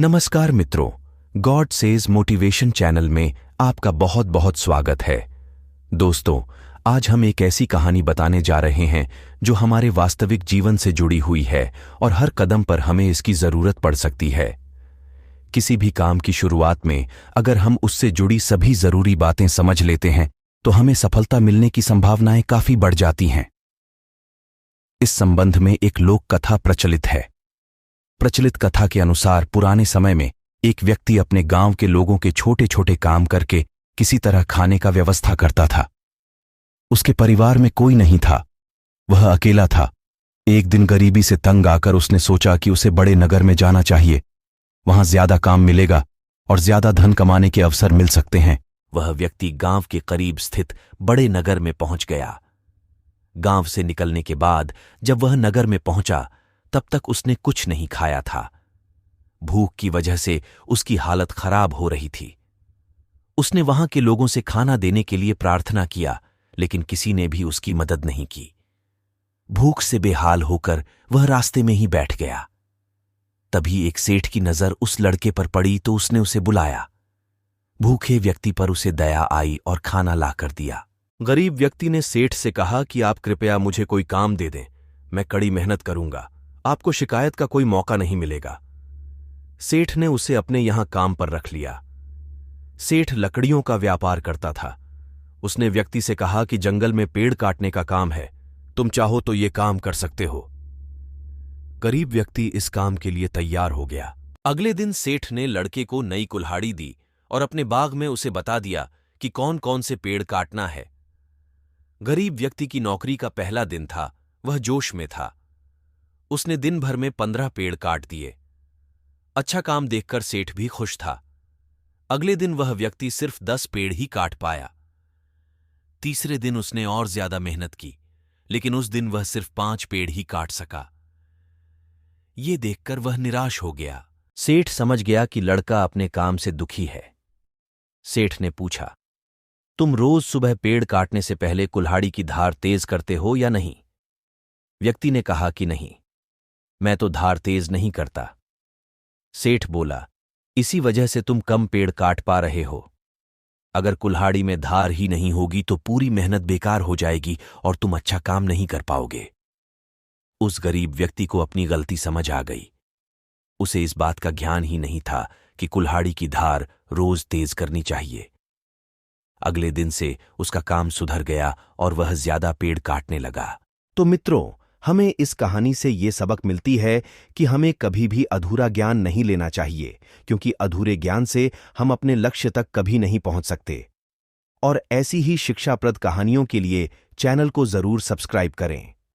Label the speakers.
Speaker 1: नमस्कार मित्रों, God says motivation channel में आपका बहुत बहुत स्वागत है। दोस्तों, आज हम एक ऐसी कहानी बताने जा रहे हैं जो हमारे वास्तविक जीवन से जुड़ी हुई है और हर कदम पर हमें इसकी जरूरत पड़ सकती है। किसी भी काम की शुरुआत में अगर हम उससे जुड़ी सभी जरूरी बातें समझ लेते हैं तो हमें सफलता मिलने की संभावनाएं काफी बढ़ जाती हैं। इस संबंध में एक लोक कथा प्रचलित है। प्रचलित कथा के अनुसार पुराने समय में एक व्यक्ति अपने गांव के लोगों के छोटे छोटे काम करके किसी तरह खाने का व्यवस्था करता था। उसके परिवार में कोई नहीं था, वह अकेला था। एक दिन गरीबी से तंग आकर उसने सोचा कि उसे बड़े नगर में जाना चाहिए, वहां ज्यादा काम मिलेगा और ज्यादा धन कमाने के अवसर मिल सकते हैं। वह व्यक्ति गांव के करीब स्थित बड़े नगर में पहुंच गया। गांव से निकलने के बाद जब वह नगर में पहुंचा तब तक उसने कुछ नहीं खाया था। भूख की वजह से उसकी हालत खराब हो रही थी। उसने वहां के लोगों से खाना देने के लिए प्रार्थना किया, लेकिन किसी ने भी उसकी मदद नहीं की। भूख से बेहाल होकर वह रास्ते में ही बैठ गया। तभी एक सेठ की नजर उस लड़के पर पड़ी तो उसने उसे बुलाया। भूखे व्यक्ति पर उसे दया आई और खाना लाकर दिया। गरीब व्यक्ति ने सेठ से कहा कि आप कृपया मुझे कोई काम दे दें, मैं कड़ी मेहनत करूंगा, आपको शिकायत का कोई मौका नहीं मिलेगा। सेठ ने उसे अपने यहां काम पर रख लिया। सेठ लकड़ियों का व्यापार करता था। उसने व्यक्ति से कहा कि जंगल में पेड़ काटने का काम है, तुम चाहो तो ये काम कर सकते हो। गरीब व्यक्ति इस काम के लिए तैयार हो गया। अगले दिन सेठ ने लड़के को नई कुल्हाड़ी दी और अपने बाग में उसे बता दिया कि कौन कौन से पेड़ काटना है। गरीब व्यक्ति की नौकरी का पहला दिन था, वह जोश में था। उसने दिन भर में 15 पेड़ काट दिए। अच्छा काम देखकर सेठ भी खुश था। अगले दिन वह व्यक्ति सिर्फ 10 पेड़ ही काट पाया। तीसरे दिन उसने और ज्यादा मेहनत की, लेकिन उस दिन वह सिर्फ 5 पेड़ ही काट सका। ये देखकर वह निराश हो गया। सेठ समझ गया कि लड़का अपने काम से दुखी है। सेठ ने पूछा, तुम रोज सुबह पेड़ काटने से पहले कुल्हाड़ी की धार तेज करते हो या नहीं? व्यक्ति ने कहा कि नहीं, मैं तो धार तेज नहीं करता। सेठ बोला, इसी वजह से तुम कम पेड़ काट पा रहे हो। अगर कुल्हाड़ी में धार ही नहीं होगी तो पूरी मेहनत बेकार हो जाएगी और तुम अच्छा काम नहीं कर पाओगे। उस गरीब व्यक्ति को अपनी गलती समझ आ गई। उसे इस बात का ज्ञान ही नहीं था कि कुल्हाड़ी की धार रोज तेज करनी चाहिए। अगले दिन से उसका काम सुधर गया और वह ज्यादा पेड़ काटने लगा। तो मित्रों, हमें इस कहानी से ये सबक मिलती है कि हमें कभी भी अधूरा ज्ञान नहीं लेना चाहिए, क्योंकि अधूरे ज्ञान से हम अपने लक्ष्य तक कभी नहीं पहुंच सकते। और ऐसी ही शिक्षाप्रद कहानियों के लिए चैनल को जरूर सब्सक्राइब करें।